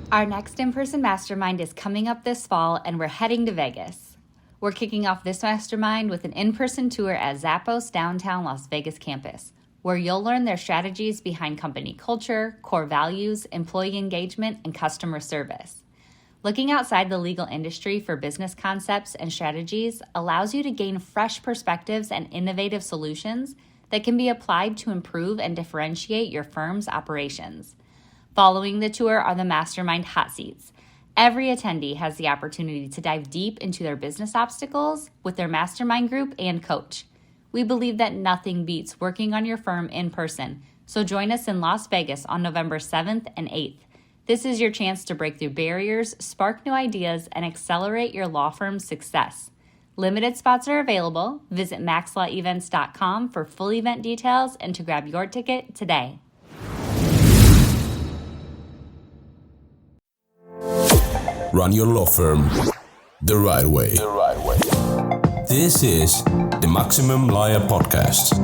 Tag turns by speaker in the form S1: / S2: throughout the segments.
S1: Our next in-person mastermind is coming up this fall, and we're heading to Vegas. We're kicking off this mastermind with an in-person tour at Zappos downtown Las Vegas campus, where you'll learn their strategies behind company culture, core values, employee engagement, and customer service. Looking outside the legal industry for business concepts and strategies allows you to gain fresh perspectives and innovative solutions that can be applied to improve and differentiate your firm's operations. Following the tour are the mastermind hot seats. Every attendee has the opportunity to dive deep into their business obstacles with their mastermind group and coach. We believe that nothing beats working on your firm in person, so join us in Las Vegas on November 7th and 8th. This is your chance to break through barriers, spark new ideas, and accelerate your law firm's success. Limited spots are available. Visit maxlawevents.com for full event details and to grab your ticket today.
S2: Run your law firm the right way. This is the Maximum Lawyer Podcast.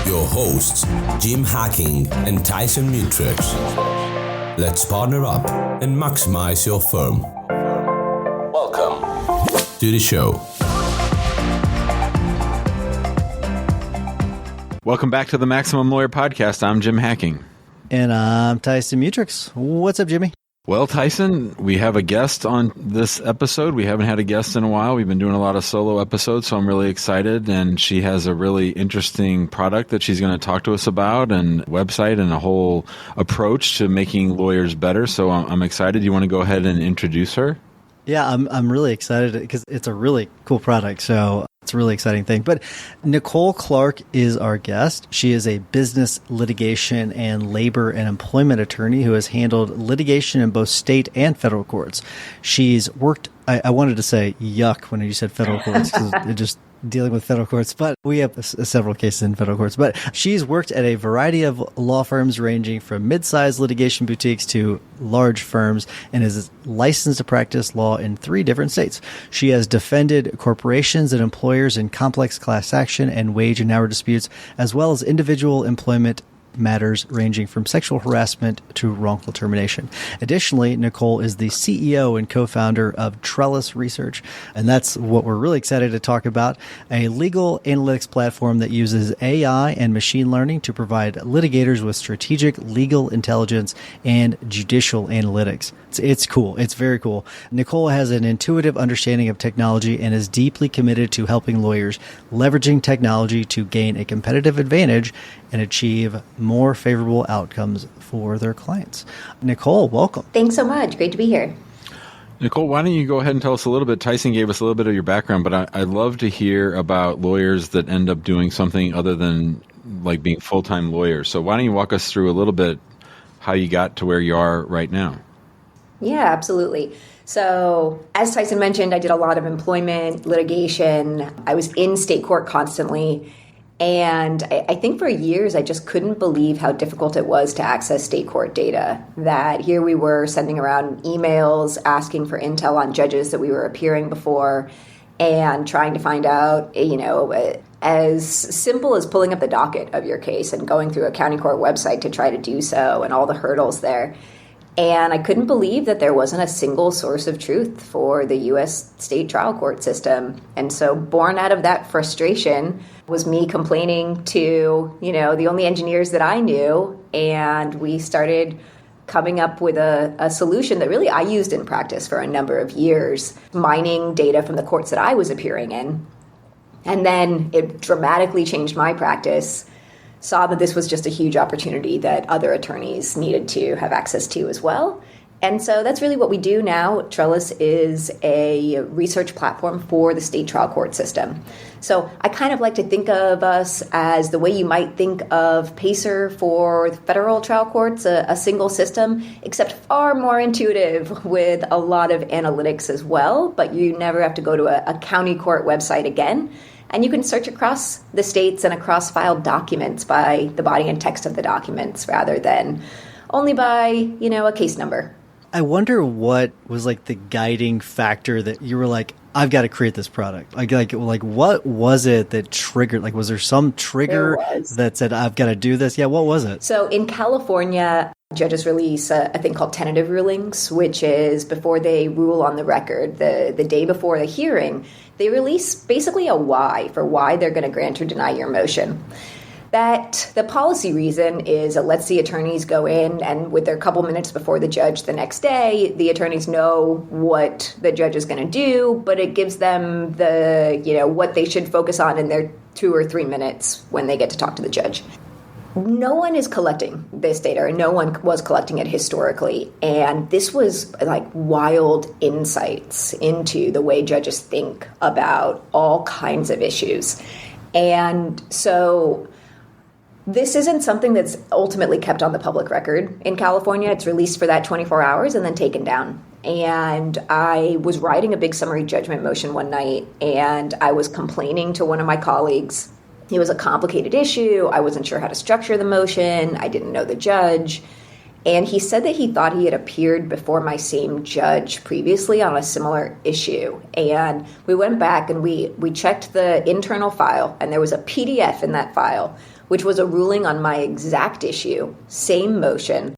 S2: Your hosts, Jim Hacking and Tyson Mutrux. Let's partner up and maximize your firm. Welcome to the show.
S3: Welcome back to the Maximum Lawyer Podcast. I'm Jim Hacking.
S4: And I'm Tyson Mutrux. What's up, Jimmy?
S3: Well, Tyson, we have a guest on this episode. We haven't had a guest in a while. We've been doing a lot of solo episodes, so I'm really excited. And she has a really interesting product that she's going to talk to us about, and website, and a whole approach to making lawyers better. So I'm excited. You want to go ahead and introduce her?
S4: Yeah, I'm really excited because it's a really cool product. So it's a really exciting thing. But Nicole Clark is our guest. She is a business, litigation, and labor and employment attorney who has handled litigation in both state and federal courts. She's worked, I wanted to say yuck when you said federal courts because it just dealing with federal courts, but we have several cases in federal courts. But she's worked at a variety of law firms ranging from mid-sized litigation boutiques to large firms and is licensed to practice law in 3 different states. She has defended corporations and employers in complex class action and wage and hour disputes, as well as individual employment matters ranging from sexual harassment to wrongful termination. Additionally, Nicole is the CEO and co-founder of Trellis Research, and that's what we're really excited to talk about, a legal analytics platform that uses AI and machine learning to provide litigators with strategic legal intelligence and judicial analytics. It's cool. It's very cool. Nicole has an intuitive understanding of technology and is deeply committed to helping lawyers leveraging technology to gain a competitive advantage and achieve more favorable outcomes for their clients. Nicole, welcome.
S5: Thanks so much. Great to be here.
S3: Nicole, why don't you go ahead and tell us a little bit? Tyson gave us a little bit of your background, but I'd love to hear about lawyers that end up doing something other than like being full-time lawyers. So why don't you walk us through a little bit how you got to where you are right now?
S5: Yeah, absolutely. So as Tyson mentioned, I did a lot of employment, litigation. I was in state court constantly. And I think for years, I just couldn't believe how difficult it was to access state court data. That here we were sending around emails, asking for intel on judges that we were appearing before, and trying to find out, as simple as pulling up the docket of your case and going through a county court website to try to do so and all the hurdles there. And I couldn't believe that there wasn't a single source of truth for the U.S. state trial court system. And so born out of that frustration was me complaining to, the only engineers that I knew. And we started coming up with a solution that really I used in practice for a number of years, mining data from the courts that I was appearing in. And then it dramatically changed my practice. Saw that this was just a huge opportunity that other attorneys needed to have access to as well. And so that's really what we do now. Trellis is a research platform for the state trial court system. So I kind of like to think of us as the way you might think of PACER for federal trial courts, a single system, except far more intuitive with a lot of analytics as well. But you never have to go to a county court website again. And you can search across the states and across filed documents by the body and text of the documents rather than only by, a case number.
S4: I wonder what was like the guiding factor that you were like, I've got to create this product. Like what was it that triggered? Like, was there some trigger that said, I've got to do this? Yeah, what was it?
S5: So in California, Judges release a thing called tentative rulings, which is before they rule on the record, the day before the hearing, they release basically a why for why they're going to grant or deny your motion. That the policy reason is it lets the attorneys go in and with their couple minutes before the judge the next day, the attorneys know what the judge is going to do, but it gives them what they should focus on in their 2 or 3 minutes when they get to talk to the judge. No one is collecting this data, or no one was collecting it historically. And this was like wild insights into the way judges think about all kinds of issues. And so this isn't something that's ultimately kept on the public record in California. It's released for that 24 hours and then taken down. And I was writing a big summary judgment motion one night, and I was complaining to one of my colleagues. It was a complicated issue. I wasn't sure how to structure the motion. I didn't know the judge. And he said that he thought he had appeared before my same judge previously on a similar issue. And we went back and we checked the internal file, and there was a PDF in that file, which was a ruling on my exact issue, same motion.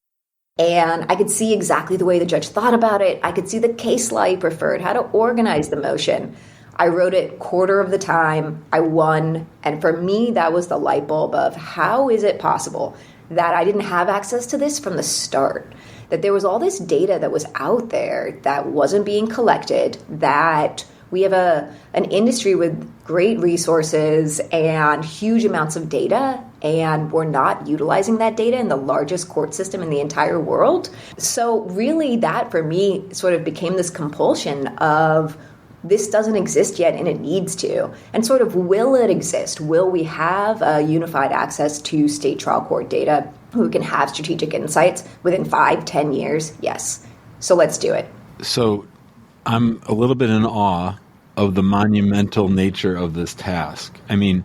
S5: And I could see exactly the way the judge thought about it. I could see the case law he preferred, how to organize the motion. I wrote it quarter of the time. I won. And for me, that was the light bulb of how is it possible that I didn't have access to this from the start? That there was all this data that was out there that wasn't being collected, that we have an industry with great resources and huge amounts of data, and we're not utilizing that data in the largest court system in the entire world. So really that for me sort of became this compulsion of this doesn't exist yet and it needs to. And sort of will it exist? Will we have unified access to state trial court data who can have strategic insights within 5-10 years? Yes. So let's do it.
S3: So I'm a little bit in awe of the monumental nature of this task. I mean,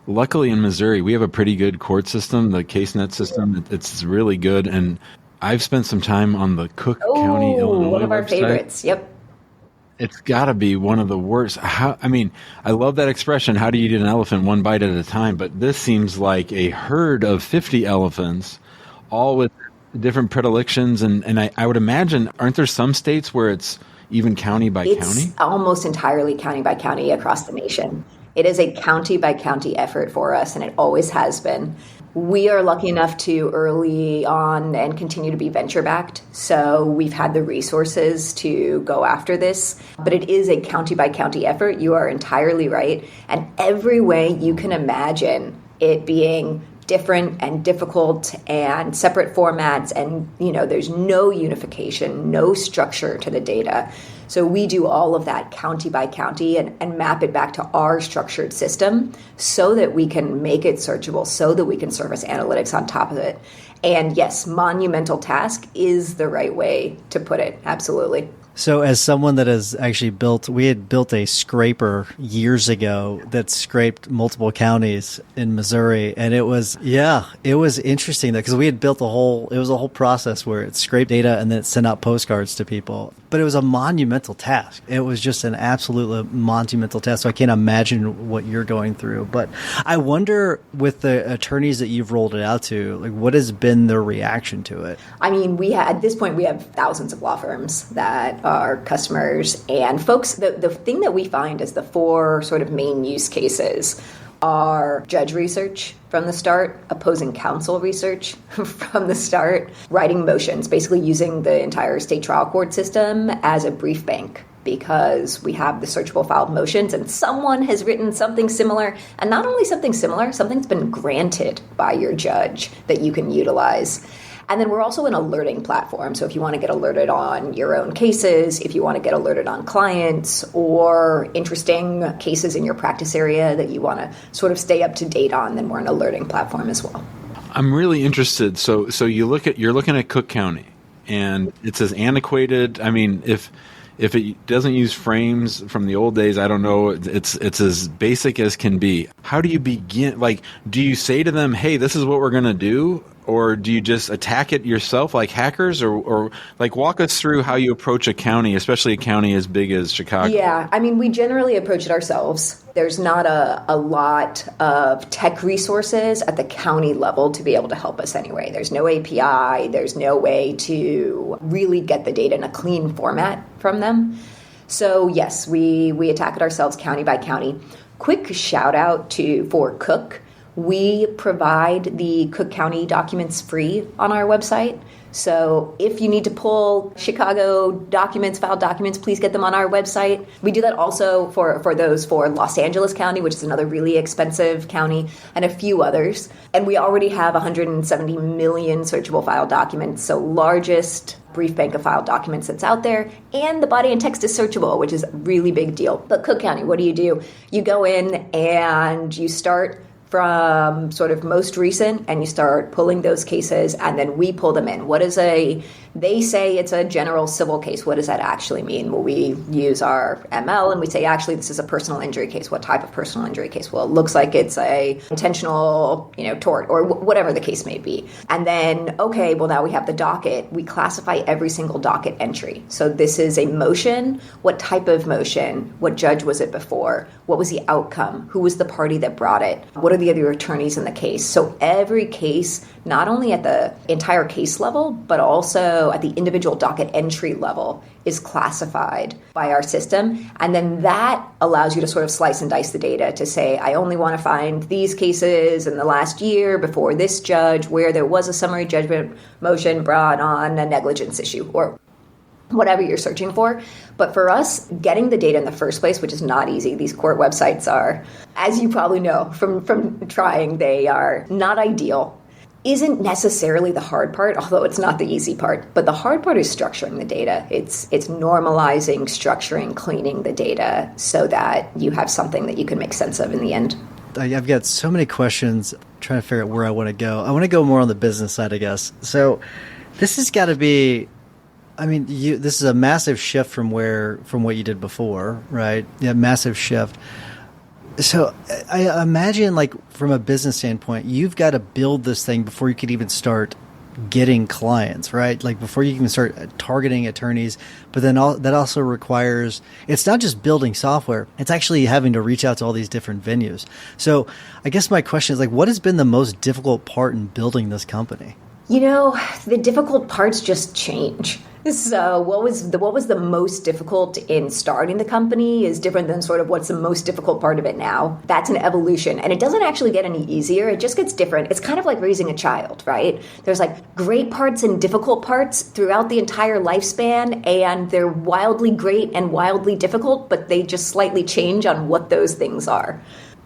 S3: luckily in Missouri, we have a pretty good court system, the CaseNet system. It's really good. And I've spent some time on the Cook County, Illinois
S5: one of our
S3: website.
S5: favorites. Yep.
S3: It's got to be one of the worst. I love that expression, how do you eat an elephant one bite at a time? But this seems like a herd of 50 elephants, all with different predilections. And I would imagine, aren't there some states where it's even county by county?
S5: It's almost entirely county by county across the nation. It is a county by county effort for us, and it always has been. We are lucky enough to early on and continue to be venture backed. So we've had the resources to go after this, but it is a county by county effort. You are entirely right. And every way you can imagine it being different and difficult and separate formats, and there's no unification, no structure to the data. So we do all of that county by county and map it back to our structured system so that we can make it searchable, so that we can service analytics on top of it. And yes, monumental task is the right way to put it. Absolutely.
S4: So as someone that has actually we had built a scraper years ago that scraped multiple counties in Missouri. And it was interesting because we had built it was a whole process where it scraped data and then it sent out postcards to people. But it was a monumental task. It was just an absolute monumental task. So I can't imagine what you're going through. But I wonder with the attorneys that you've rolled it out to, like, what has been their reaction to it?
S5: I mean, at this point, we have thousands of law firms that are customers, and folks, the thing that we find is the 4 sort of main use cases are judge research from the start, opposing counsel research from the start, writing motions, basically using the entire state trial court system as a brief bank, because we have the searchable filed motions and someone has written something similar, and not only something similar, something's been granted by your judge that you can utilize. And then we're also an alerting platform. So if you want to get alerted on your own cases, if you want to get alerted on clients or interesting cases in your practice area that you want to sort of stay up to date on, then we're an alerting platform as well.
S3: I'm really interested. So you're looking at Cook County, and it says antiquated. I mean, if it doesn't use frames from the old days, I don't know. It's as basic as can be. How do you begin? Like, do you say to them, "Hey, this is what we're going to do," or do you just attack it yourself like hackers, or like walk us through how you approach a county, especially a county as big as Chicago?
S5: Yeah, I mean, we generally approach it ourselves. There's not a lot of tech resources at the county level to be able to help us anyway. There's no API. There's no way to really get the data in a clean format from them. So yes, we attack it ourselves county by county. Quick shout out for Cook. We provide the Cook County documents free on our website. So if you need to pull Chicago documents, filed documents, please get them on our website. We do that also for Los Angeles County, which is another really expensive county, and a few others. And we already have 170 million searchable file documents, so largest brief bank of file documents that's out there. And the body and text is searchable, which is a really big deal. But Cook County, what do? You go in and you start from sort of most recent, and you start pulling those cases, and then we pull them in. They say it's a general civil case. What does that actually mean? Well, we use our ML and we say, actually, this is a personal injury case. What type of personal injury case? Well, it looks like it's a intentional, tort, or whatever the case may be. And then, okay, well, now we have the docket. We classify every single docket entry. So this is a motion. What type of motion? What judge was it before? What was the outcome? Who was the party that brought it? What are the other attorneys in the case? So every case, not only at the entire case level, but also at the individual docket entry level, is classified by our system. And then that allows you to sort of slice and dice the data to say, I only want to find these cases in the last year before this judge where there was a summary judgment motion brought on a negligence issue, or whatever you're searching for. But for us, getting the data in the first place, which is not easy, these court websites are, as you probably know from trying, they are not ideal, isn't necessarily the hard part, although it's not the easy part. But the hard part is structuring the data. It's normalizing, structuring, cleaning the data so that you have something that you can make sense of in the end.
S4: I've got so many questions, trying to figure out where I want to go. I want to go more on the business side, I guess. So this has got to be, this is a massive shift from what you did before, right? Yeah, massive shift. So I imagine, like, from a business standpoint, you've got to build this thing before you could even start getting clients, right? Like, before you can start targeting attorneys. But then that also requires, it's not just building software, it's actually having to reach out to all these different venues. So I guess my question is, like, what has been the most difficult part in building this company?
S5: The difficult parts just change. So what was the most difficult in starting the company is different than sort of what's the most difficult part of it now. That's an evolution. And it doesn't actually get any easier. It just gets different. It's kind of like raising a child, right? There's like great parts and difficult parts throughout the entire lifespan, and they're wildly great and wildly difficult, but they just slightly change on what those things are.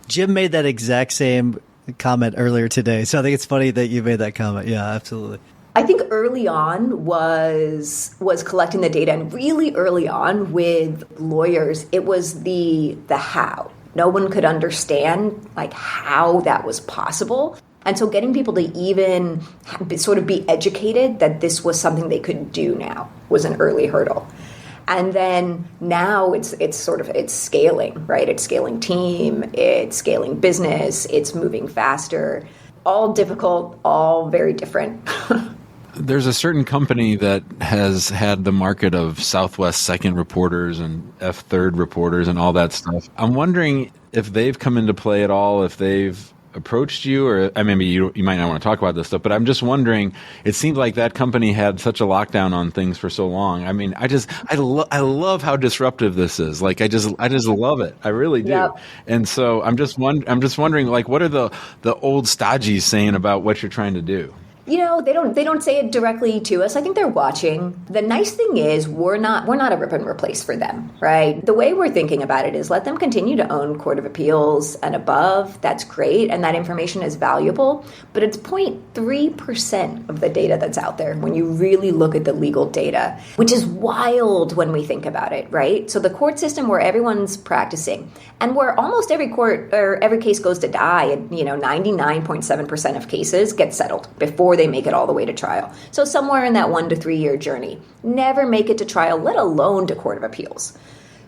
S4: Jim made that exact same comment earlier today. So I think it's funny that you made that comment. Yeah, absolutely.
S5: I think early on was collecting the data, and really early on with lawyers, it was the how. No one could understand like how that was possible. And so getting people to even sort of be educated that this was something they could do now was an early hurdle. And then now it's scaling, right? It's scaling team, it's scaling business, it's moving faster. All difficult, all very different.
S3: There's a certain company that has had the market of Southwest Second reporters and F3rd reporters and all that stuff. I'm wondering if they've come into play at all, if they've approached you, or maybe you might not want to talk about this stuff, but I'm just wondering, it seemed like that company had such a lockdown on things for so long. I mean, I love how disruptive this is. Like, I just love it. I really do. Yep. And so I'm just wondering, like, what are the old stodgies saying about what you're trying to do?
S5: They don't say it directly to us. I think they're watching. The nice thing is we're not a rip and replace for them, right? The way we're thinking about it is let them continue to own Court of Appeals and above. That's great, and that information is valuable, but it's 0.3% of the data that's out there when you really look at the legal data, which is wild when we think about it, right? So the court system where everyone's practicing and where almost every court or every case goes to die, and 99.7% of cases get settled before they make it all the way to trial. So somewhere in that 1 to 3 year journey, never make it to trial, let alone to Court of Appeals.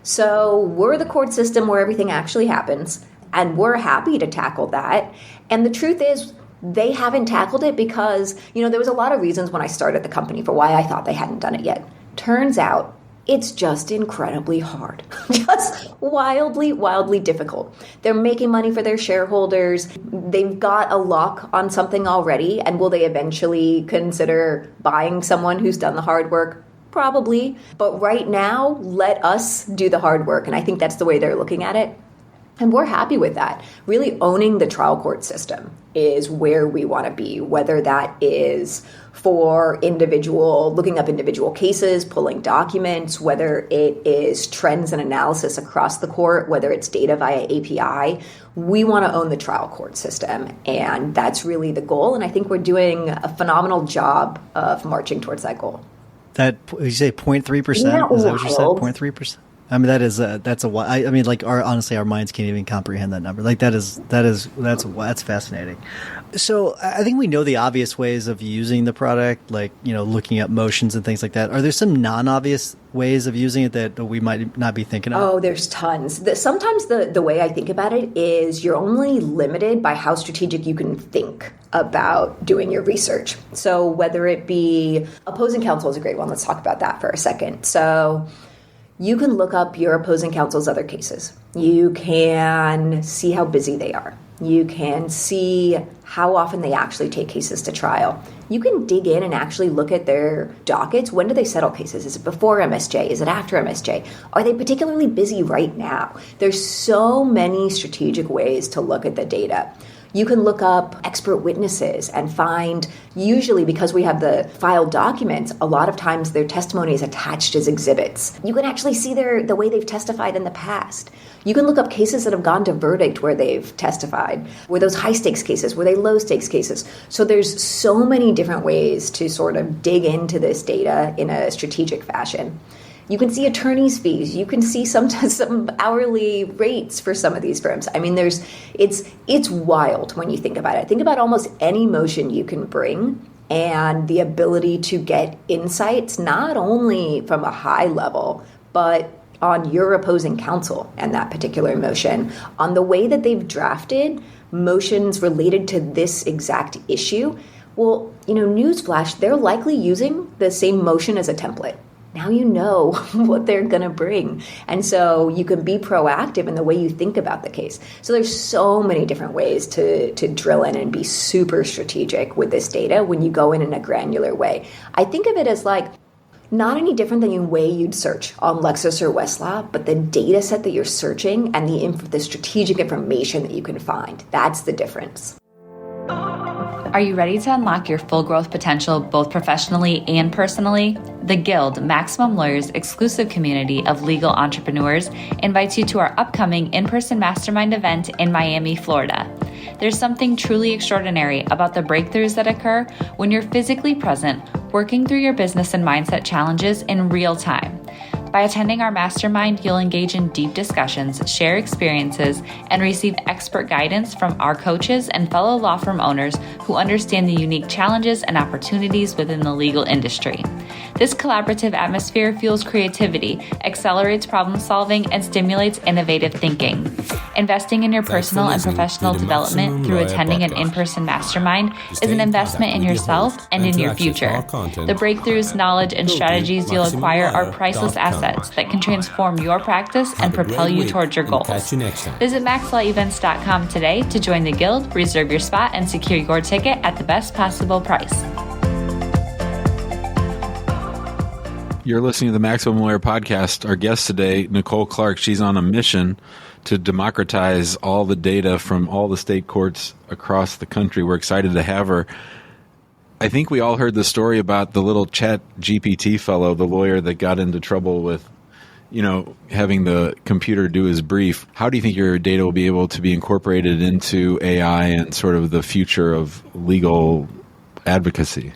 S5: So we're the court system where everything actually happens, and we're happy to tackle that. And the truth is, they haven't tackled it because, there was a lot of reasons when I started the company for why I thought they hadn't done it yet. Turns out it's just incredibly hard, just wildly, wildly difficult. They're making money for their shareholders. They've got a lock on something already. And will they eventually consider buying someone who's done the hard work? Probably. But right now, let us do the hard work. And I think that's the way they're looking at it. And we're happy with that. Really owning the trial court system is where we want to be, whether that is for looking up individual cases, pulling documents, whether it is trends and analysis across the court, whether it's data via API. We want to own the trial court system, and that's really the goal. And I think we're doing a phenomenal job of marching towards that goal.
S4: Did you say 0.3%? Is that what you said? 0.3%? I mean, honestly, our minds can't even comprehend that number. Like that's fascinating. So I think we know the obvious ways of using the product, like, looking up motions and things like that. Are there some non-obvious ways of using it that we might not be thinking of?
S5: Oh, there's tons. Sometimes the way I think about it is you're only limited by how strategic you can think about doing your research. So whether it be opposing counsel is a great one. Let's talk about that for a second. So you can look up your opposing counsel's other cases. You can see how busy they are. You can see how often they actually take cases to trial. You can dig in and actually look at their dockets. When do they settle cases? Is it before MSJ? Is it after MSJ? Are they particularly busy right now? There's so many strategic ways to look at the data. You can look up expert witnesses and find, usually because we have the filed documents, a lot of times their testimony is attached as exhibits. You can actually see the way they've testified in the past. You can look up cases that have gone to verdict where they've testified. Were those high stakes cases? Were they low stakes cases? So there's so many different ways to sort of dig into this data in a strategic fashion. You can see attorney's fees. You can see some hourly rates for some of these firms. I mean, it's wild when you think about it. Think about almost any motion you can bring and the ability to get insights, not only from a high level, but on your opposing counsel and that particular motion, on the way that they've drafted motions related to this exact issue. Well, newsflash, they're likely using the same motion as a template. Now you know what they're going to bring. And so you can be proactive in the way you think about the case. So there's so many different ways to drill in and be super strategic with this data when you go in a granular way. I think of it as like not any different than the way you'd search on Lexis or Westlaw, but the data set that you're searching and the strategic information that you can find. That's the difference.
S1: Are you ready to unlock your full growth potential both professionally and personally? The Guild, Maximum Lawyers' exclusive community of legal entrepreneurs, invites you to our upcoming in-person mastermind event in Miami, Florida. There's something truly extraordinary about the breakthroughs that occur when you're physically present, working through your business and mindset challenges in real time. By attending our mastermind, you'll engage in deep discussions, share experiences, and receive expert guidance from our coaches and fellow law firm owners who understand the unique challenges and opportunities within the legal industry. This collaborative atmosphere fuels creativity, accelerates problem solving, and stimulates innovative thinking. Investing in your personal and professional development through attending an in-person mastermind is an investment in yourself and in your future. The breakthroughs, knowledge, and strategies you'll acquire are priceless assets that can transform your practice and propel you towards your goals. Visit maxlawevents.com today to join the Guild, reserve your spot, and secure your ticket at the best possible price.
S3: You're listening to the Maximum Lawyer Podcast. Our guest today, Nicole Clark, she's on a mission to democratize all the data from all the state courts across the country. We're excited to have her. I think we all heard the story about the little Chat GPT fellow, the lawyer that got into trouble with, having the computer do his brief. How do you think your data will be able to be incorporated into AI and sort of the future of legal advocacy?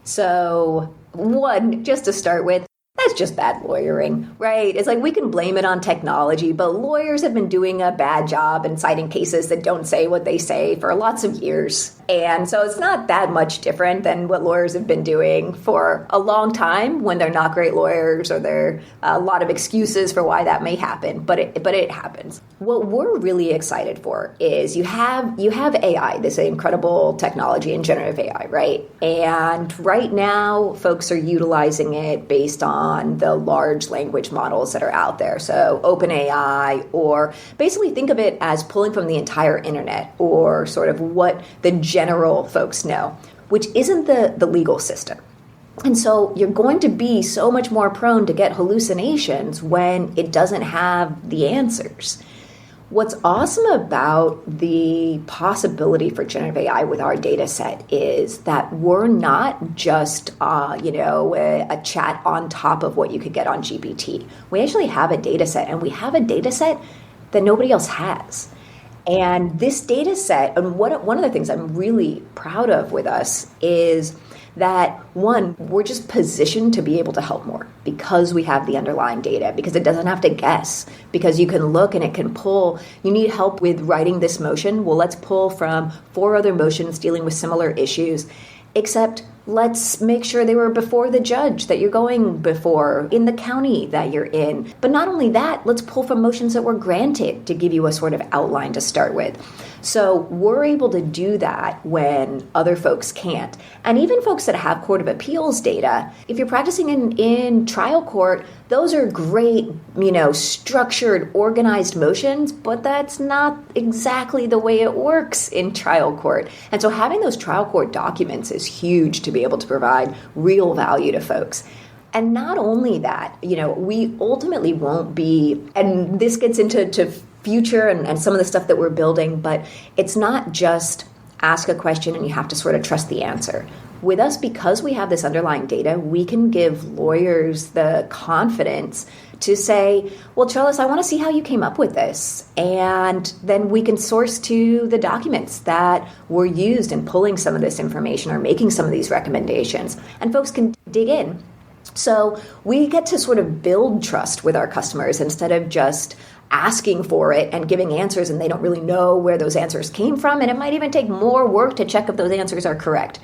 S5: So, one, just to start with, that's that's just bad lawyering, right? It's like we can blame it on technology, but lawyers have been doing a bad job in citing cases that don't say what they say for lots of years. And so it's not that much different than what lawyers have been doing for a long time when they're not great lawyers or there are a lot of excuses for why that may happen, but it happens. What we're really excited for is you have AI, this incredible technology in generative AI, right? And right now, folks are utilizing it based on the large language models that are out there. So OpenAI, or basically think of it as pulling from the entire internet or sort of what the general folks know, which isn't the legal system. And so you're going to be so much more prone to get hallucinations when it doesn't have the answers. What's awesome about the possibility for generative AI with our data set is that we're not just, a chat on top of what you could get on GPT. We actually have a data set, and we have a data set that nobody else has. And this data set, and one of the things I'm really proud of with us is that, one, we're just positioned to be able to help more because we have the underlying data, because it doesn't have to guess, because you can look and it can pull. You need help with writing this motion? Well, let's pull from 4 other motions dealing with similar issues, except let's make sure they were before the judge that you're going before, in the county that you're in. But not only that, let's pull from motions that were granted to give you a sort of outline to start with. So we're able to do that when other folks can't. And even folks that have Court of Appeals data, if you're practicing in trial court, those are great, structured, organized motions, but that's not exactly the way it works in trial court. And so having those trial court documents is huge to be able to provide real value to folks. And not only that, we ultimately won't be, and this gets into future and some of the stuff that we're building, but it's not just ask a question and you have to sort of trust the answer. With us, because we have this underlying data, we can give lawyers the confidence to say, well, Trellis, I want to see how you came up with this. And then we can source to the documents that were used in pulling some of this information or making some of these recommendations. And folks can dig in. So we get to sort of build trust with our customers instead of just asking for it and giving answers and they don't really know where those answers came from. And it might even take more work to check if those answers are correct.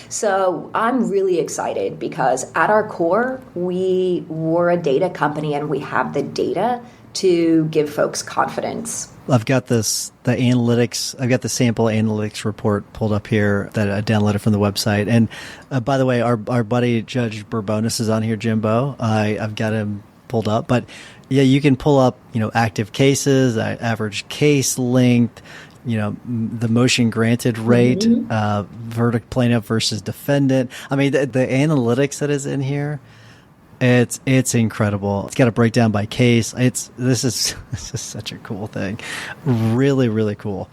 S5: So I'm really excited because at our core, we're a data company and we have the data to give folks confidence.
S4: I've got the analytics. I've got the sample analytics report pulled up here that I downloaded from the website. And by the way, our buddy Judge Bourbonis is on here, Jimbo. I've got him pulled up, but yeah, you can pull up, active cases, average case length, the motion granted rate, verdict plaintiff versus defendant. I mean, the analytics that is in here, it's incredible. It's got a breakdown by case. This is such a cool thing. Really, really cool.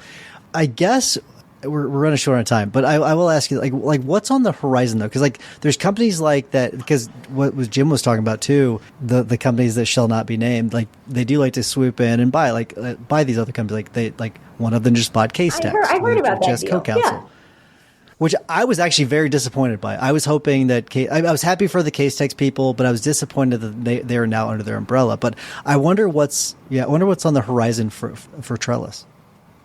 S4: I guess we're running short on time, but I will ask you, like what's on the horizon though? Because there's companies like that. Because what Jim was talking about too, the companies that shall not be named, like they do like to swoop in and buy these other companies. Like one of them just bought Case Text.
S5: I heard about that deal.
S4: Co-counsel. Yeah. Which I was actually very disappointed by. I was hoping that I was happy for the Case Text people, but I was disappointed that they are now under their umbrella. But I wonder what's on the horizon for Trellis.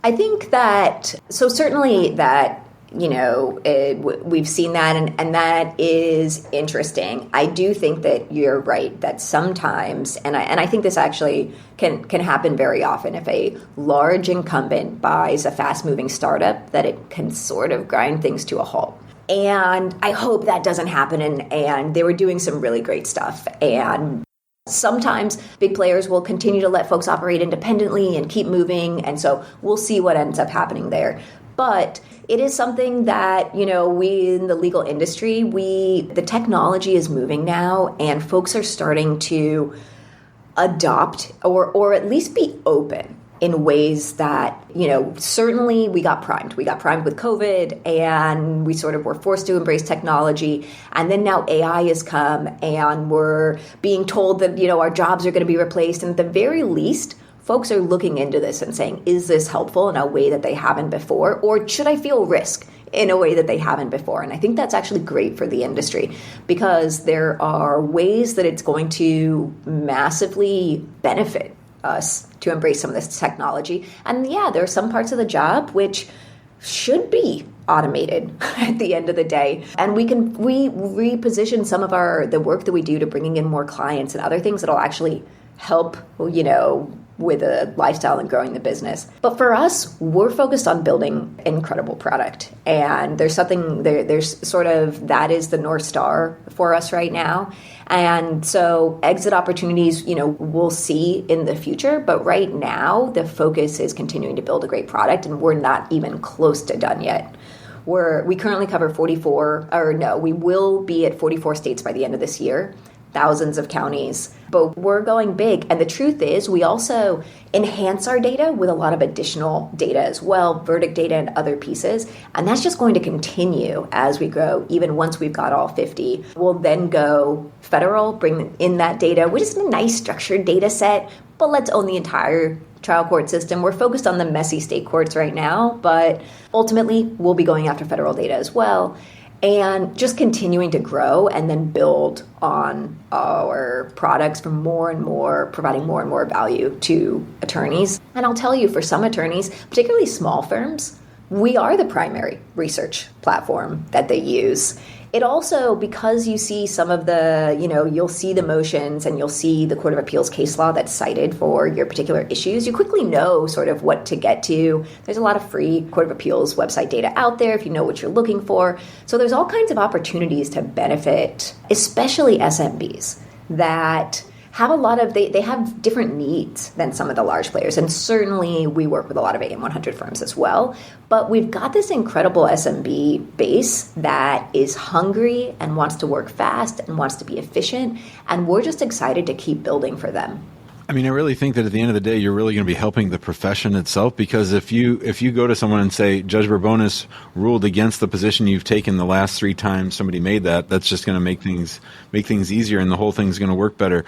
S5: I think that, so certainly that, we've seen that and that is interesting. I do think that you're right that sometimes, and I think this actually can happen very often, if a large incumbent buys a fast-moving startup, that it can sort of grind things to a halt. And I hope that doesn't happen. And they were doing some really great stuff. And sometimes big players will continue to let folks operate independently and keep moving. And so we'll see what ends up happening there. But it is something that, we in the legal industry, the technology is moving now and folks are starting to adopt or at least be open in ways that, certainly we got primed. We got primed with COVID and we sort of were forced to embrace technology. And then now AI has come and we're being told that, our jobs are going to be replaced. And at the very least, folks are looking into this and saying, is this helpful in a way that they haven't before? Or should I feel risk in a way that they haven't before. And I think that's actually great for the industry because there are ways that it's going to massively benefit us to embrace some of this technology. And yeah, there are some parts of the job which should be automated at the end of the day. And we reposition some of the work that we do to bringing in more clients and other things that'll actually help, with a lifestyle and growing the business. But for us, we're focused on building an incredible product. And there's sort of, that is the North Star for us right now. And so exit opportunities, we'll see in the future. But right now, the focus is continuing to build a great product. And we're not even close to done yet. We currently cover we will be at 44 states by the end of this year. Thousands of counties, but we're going big. And the truth is we also enhance our data with a lot of additional data as well, verdict data and other pieces. And that's just going to continue as we grow. Even once we've got all 50, we'll then go federal, bring in that data, which is a nice structured data set, but let's own the entire trial court system. We're focused on the messy state courts right now, but ultimately we'll be going after federal data as well. And just continuing to grow and then build on our products for more and more, providing more and more value to attorneys. And I'll tell you, for some attorneys, particularly small firms, we are the primary research platform that they use. It also, because you see some of the, you'll see the motions and you'll see the Court of Appeals case law that's cited for your particular issues, you quickly know sort of what to get to. There's a lot of free Court of Appeals website data out there if you know what you're looking for. So there's all kinds of opportunities to benefit, especially SMBs that have they have different needs than some of the large players. And certainly we work with a lot of AM 100 firms as well. But we've got this incredible SMB base that is hungry and wants to work fast and wants to be efficient. And we're just excited to keep building for them.
S3: I mean, I really think that at the end of the day, you're really going to be helping the profession itself, because if you go to someone and say, Judge Bourbonis ruled against the position you've taken the last 3 times somebody made that's just going to make things easier and the whole thing's going to work better.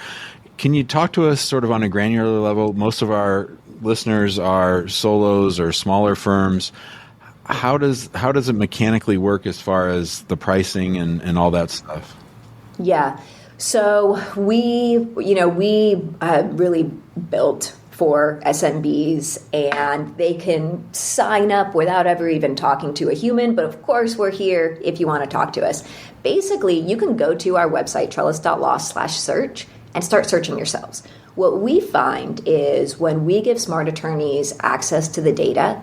S3: Can you talk to us sort of on a granular level? Most of our listeners are solos or smaller firms. How does it mechanically work as far as the pricing and all that stuff?
S5: Yeah. So we really built for SMBs, and they can sign up without ever even talking to a human. But of course, we're here if you want to talk to us. Basically, you can go to our website, trellis.law/search, and start searching yourselves. What we find is when we give smart attorneys access to the data,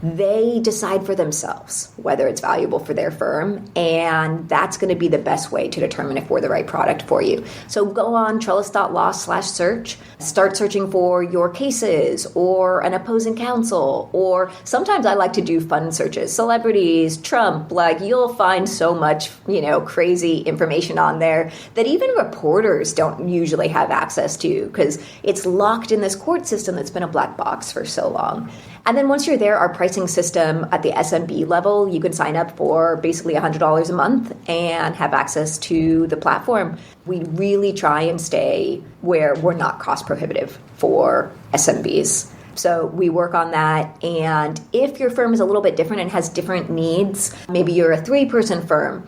S5: they decide for themselves whether it's valuable for their firm, and that's going to be the best way to determine if we're the right product for you. So go on trellis.law/search, start searching for your cases or an opposing counsel, or sometimes I like to do fun searches, celebrities, Trump, you'll find so much, crazy information on there that even reporters don't usually have access to because it's locked in this court system that's been a black box for so long. And then once you're there, our pricing system at the SMB level, you can sign up for basically $100 a month and have access to the platform. We really try and stay where we're not cost prohibitive for SMBs. So we work on that. And if your firm is a little bit different and has different needs, maybe you're a 3-person firm,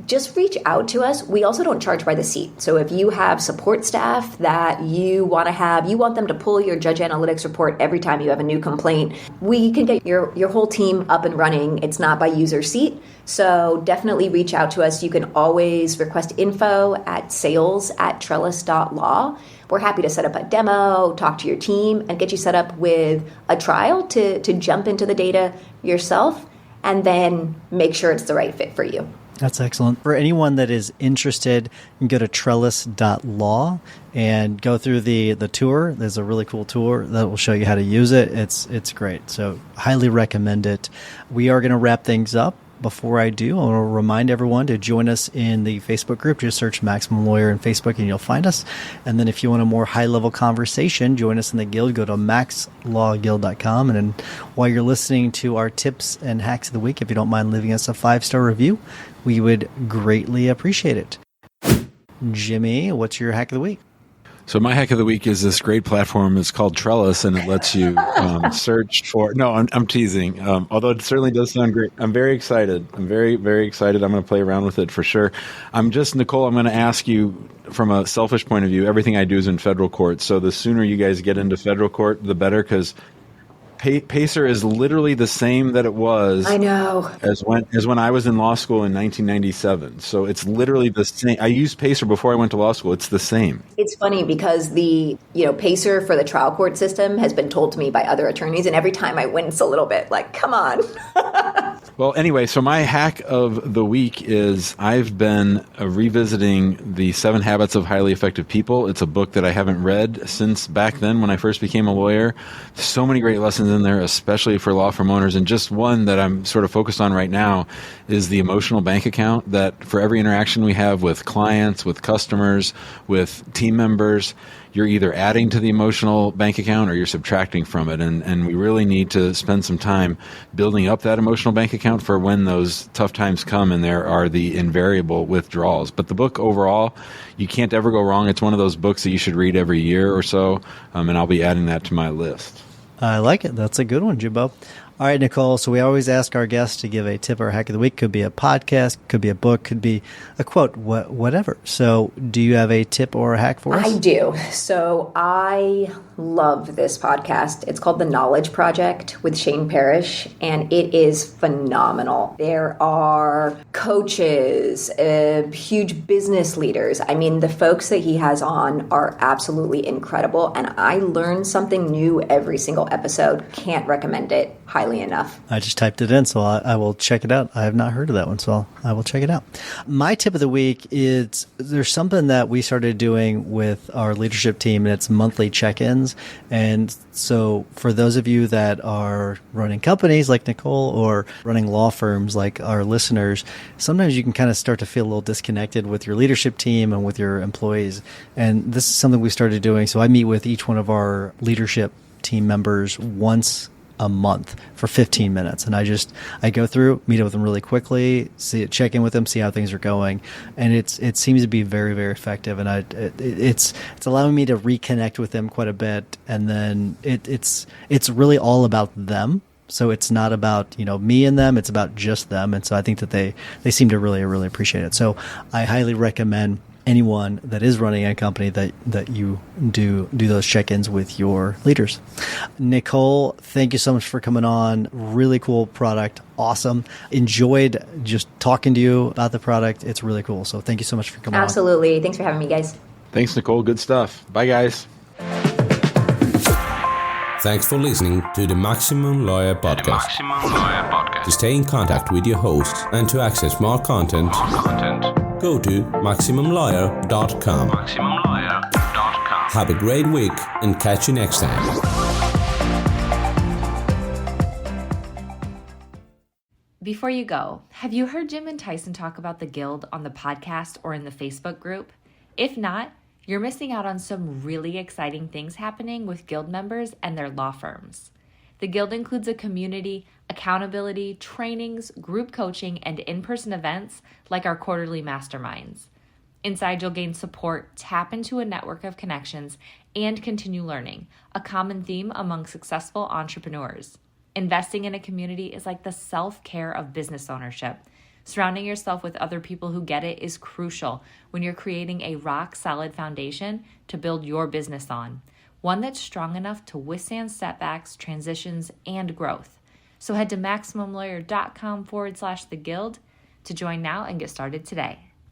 S5: just reach out to us. We also don't charge by the seat. So if you have support staff that you want them to pull your judge analytics report every time you have a new complaint, we can get your whole team up and running. It's not by user seat. So definitely reach out to us. You can always request info at sales@trellis.law. We're happy to set up a demo, talk to your team, and get you set up with a trial to jump into the data yourself and then make sure it's the right fit for you.
S4: That's excellent. For anyone that is interested, you can go to trellis.law and go through the tour. There's a really cool tour that will show you how to use it. It's great. So highly recommend it. We are going to wrap things up. Before I do, I want to remind everyone to join us in the Facebook group. Just search Maximum Lawyer in Facebook and you'll find us. And then if you want a more high-level conversation, join us in the guild. Go to maxlawguild.com. And then while you're listening to our tips and hacks of the week, if you don't mind leaving us a 5-star review, we would greatly appreciate it. Jimmy, what's your hack of the week?
S3: So my hack of the week is this great platform. It's called Trellis, and it lets you search for. No, I'm teasing. Although it certainly does sound great. I'm very excited. I'm very, very excited. I'm going to play around with it for sure. Nicole, I'm going to ask you from a selfish point of view. Everything I do is in federal court. So the sooner you guys get into federal court, the better, because Pacer is literally the same that it was.
S5: I know.
S3: As when I was in law school in 1997. So it's literally the same. I used Pacer before I went to law school. It's the same.
S5: It's funny because the Pacer for the trial court system has been told to me by other attorneys, and every time I wince a little bit, like, come on.
S3: Well, anyway, so my hack of the week is I've been revisiting The 7 Habits of Highly Effective People. It's a book that I haven't read since back then when I first became a lawyer. So many great lessons in there, especially for law firm owners. And just one that I'm sort of focused on right now is the emotional bank account, that for every interaction we have with clients, with customers, with team members, you're either adding to the emotional bank account or you're subtracting from it. And we really need to spend some time building up that emotional bank account for when those tough times come and there are the invariable withdrawals. But the book overall, you can't ever go wrong. It's one of those books that you should read every year or so, and I'll be adding that to my list.
S4: I like it. That's a good one, Jimbo. All right, Nicole. So we always ask our guests to give a tip or hack of the week. Could be a podcast, could be a book, could be a quote, whatever. So do you have a tip or a hack for us?
S5: I do. So I love this podcast. It's called The Knowledge Project with Shane Parrish, and it is phenomenal. There are coaches, huge business leaders. I mean, the folks that he has on are absolutely incredible, and I learn something new every single episode. Can't recommend it highly enough.
S4: I just typed it in, so I will check it out. I have not heard of that one, so I will check it out. My tip of the week is there's something that we started doing with our leadership team, and it's monthly check-ins. And so for those of you that are running companies like Nicole or running law firms like our listeners, sometimes you can kind of start to feel a little disconnected with your leadership team and with your employees. And this is something we started doing. So I meet with each one of our leadership team members once a month for 15 minutes. And I go through, meet up with them really quickly, check in with them, see how things are going. And it seems to be very, very effective. And it's allowing me to reconnect with them quite a bit. And then it's really all about them. So it's not about, me and them, it's about just them. And so I think that they seem to really, really appreciate it. So I highly recommend anyone that is running a company that you do those check-ins with your leaders. Nicole, thank you so much for coming on. Really cool product. Awesome. Enjoyed just talking to you about the product. It's really cool. So thank you so much for coming on.
S5: Absolutely. Thanks for having me, guys.
S3: Thanks, Nicole. Good stuff. Bye, guys.
S2: Thanks for listening to the Maximum Lawyer Podcast. To stay in contact with your host and to access more content, go to MaximumLawyer.com. Have a great week and catch you next time.
S1: Before you go, have you heard Jim and Tyson talk about the Guild on the podcast or in the Facebook group? If not, you're missing out on some really exciting things happening with Guild members and their law firms. The Guild includes a community, accountability, trainings, group coaching, and in-person events like our quarterly masterminds. Inside, you'll gain support, tap into a network of connections, and continue learning, a common theme among successful entrepreneurs. Investing in a community is like the self-care of business ownership. Surrounding yourself with other people who get it is crucial when you're creating a rock-solid foundation to build your business on, one that's strong enough to withstand setbacks, transitions, and growth. So head to MaximumLawyer.com/the Guild to join now and get started today.